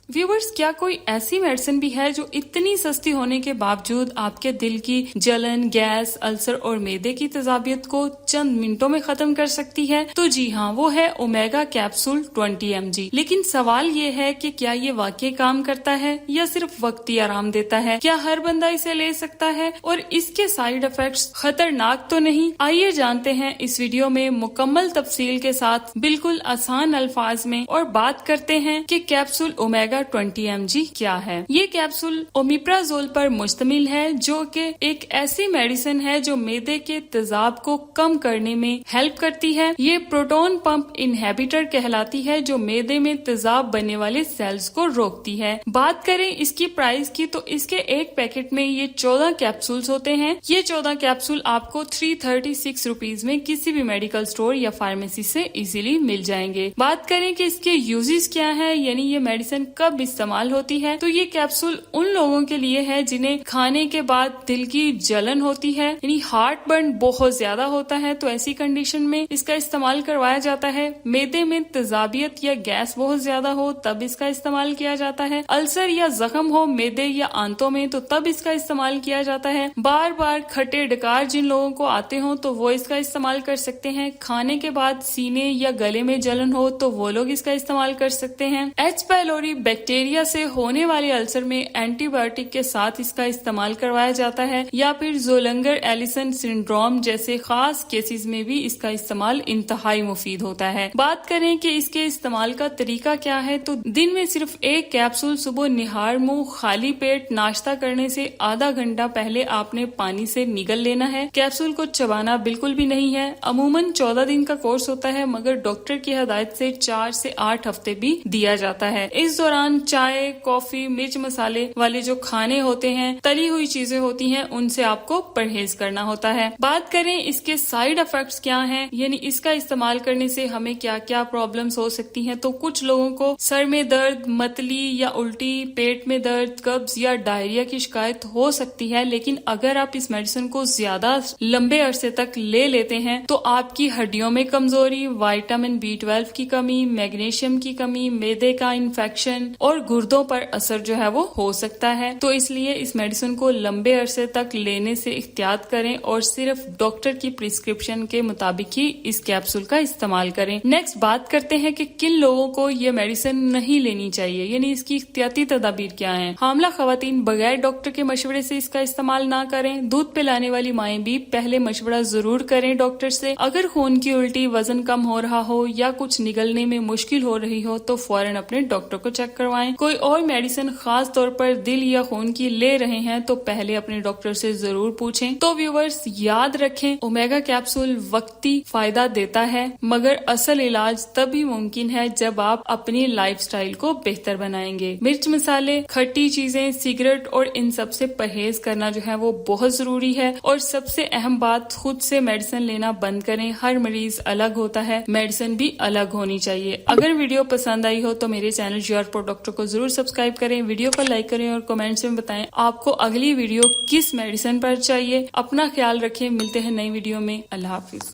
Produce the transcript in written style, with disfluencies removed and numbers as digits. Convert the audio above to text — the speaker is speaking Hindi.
व्यूवर्स, क्या कोई ऐसी मेडिसिन भी है जो इतनी सस्ती होने के बावजूद आपके दिल की जलन, गैस, अल्सर और मैदे की तेजाबियत को चंद मिनटों में खत्म कर सकती है? तो जी हाँ, वो है ओमेगा कैप्सूल 20 mg। लेकिन सवाल ये है कि क्या ये वाकई काम करता है या सिर्फ वक्ती आराम देता है? क्या हर बंदा इसे ले सकता है और इसके साइड इफेक्ट्स खतरनाक तो नहीं? आइए जानते हैं इस वीडियो में मुकम्मल तफसील के साथ, बिल्कुल आसान अल्फाज में, और बात करते हैं कि कैप्सूल ओमेगा 20 mg क्या है। ये कैप्सूल ओमिप्राजोल पर मुश्तमिल है, जो कि एक ऐसी मेडिसिन है जो मैदे के तेजाब को कम करने में हेल्प करती है। ये प्रोटॉन पंप इनहिबिटर कहलाती है, जो मैदे में तेजाब बनने वाले सेल्स को रोकती है। बात करें इसकी प्राइस की, तो इसके एक पैकेट में ये 14 कैप्सूल्स होते हैं। ये 14 कैप्सूल आपको 336 रुपीज में किसी भी मेडिकल स्टोर या फार्मेसी से इजीली मिल जाएंगे। बात करें कि इसके यूजेस क्या है, यानी ये मेडिसिन कब इस्तेमाल होती है, तो ये कैप्सूल उन लोगों के लिए है जिन्हें खाने के बाद दिल की जलन होती है, यानी हार्ट बर्न बहुत ज्यादा होता है, तो ऐसी कंडीशन में इसका इस्तेमाल करवाया जाता है। मैदे में तेजाबियत या गैस बहुत ज्यादा हो तब इसका इस्तेमाल किया जाता है। अल्सर या जख्म हो मैदे या आंतों में तो तब इसका इस्तेमाल किया जाता है। बार बार खट्टे डकार जिन लोगों को आते हो तो वो इसका इस्तेमाल कर सकते हैं। खाने के बाद सीने या गले में जलन हो तो वो लोग इसका इस्तेमाल कर सकते हैं। एच पाइलोरी बैक्टीरिया से होने वाले अल्सर में एंटीबायोटिक के साथ इसका इस्तेमाल करवाया जाता है, या फिर जोलंगर एलिसन सिंड्रोम जैसे खास केसेस में भी इसका इस्तेमाल इंतहाई मुफीद होता है। बात करें कि इसके इस्तेमाल का तरीका क्या है, तो दिन में सिर्फ एक कैप्सूल सुबह निहार मुंह खाली पेट नाश्ता करने से आधा घंटा पहले आपने पानी से निगल लेना है। कैप्सूल को चबाना बिल्कुल भी नहीं है। अमूमन 14 दिन का कोर्स होता है, मगर डॉक्टर की हिदायत से 4 से 8 हफ्ते भी दिया जाता है। इस दौरान चाय, कॉफी, मिर्च मसाले वाले जो खाने होते हैं, तली हुई चीजें होती हैं, उनसे आपको परहेज करना होता है। बात करें इसके साइड इफेक्ट्स क्या हैं, यानी इसका इस्तेमाल करने से हमें क्या क्या प्रॉब्लम्स हो सकती हैं, तो कुछ लोगों को सर में दर्द, मतली या उल्टी, पेट में दर्द, कब्ज या डायरिया की शिकायत हो सकती है। लेकिन अगर आप इस मेडिसिन को ज्यादा लंबे अरसे तक ले लेते हैं तो आपकी हड्डियों में कमजोरी, विटामिन B12 की कमी, मैग्नीशियम की कमी, मैदे का इन्फेक्शन और गुर्दों पर असर जो है वो हो सकता है। तो इसलिए इस मेडिसिन को लंबे अरसे तक लेने से एहतियात करें और सिर्फ डॉक्टर की प्रिस्क्रिप्शन के मुताबिक ही इस कैप्सूल का इस्तेमाल करें। नेक्स्ट बात करते हैं कि किन लोगों को ये मेडिसिन नहीं लेनी चाहिए, यानी इसकी एहतियाती तदाबीर क्या है। हामला खवातीन बगैर डॉक्टर के मशवरे से इसका इस्तेमाल ना करें। दूध पिलाने वाली माएं भी पहले मशवरा जरूर करें डॉक्टर से। अगर खून की उल्टी, वजन कम हो रहा हो या कुछ निगलने में मुश्किल हो रही हो तो फौरन अपने डॉक्टर को चेक करवाएं। कोई और मेडिसिन खास तौर पर दिल या खून की ले रहे हैं तो पहले अपने डॉक्टर से जरूर पूछें। तो व्यूवर्स, याद रखें, ओमेगा कैप्सूल वक्ती फायदा देता है, मगर असल इलाज तभी मुमकिन है जब आप अपनी लाइफस्टाइल को बेहतर बनाएंगे। मिर्च मसाले, खट्टी चीजें, सिगरेट और इन सब से परहेज करना जो है वो बहुत जरूरी है। और सबसे अहम बात, खुद से मेडिसिन लेना बंद करें। हर मरीज अलग होता है, मेडिसिन भी अलग होनी चाहिए। अगर वीडियो पसंद आई हो तो मेरे चैनल योर फॉर डॉक्टर को जरूर सब्सक्राइब करें, वीडियो को लाइक करें और कमेंट्स में बताएं आपको अगली वीडियो किस मेडिसिन पर चाहिए। अपना ख्याल रखें, मिलते हैं नई वीडियो में। अल्लाह हाफिज।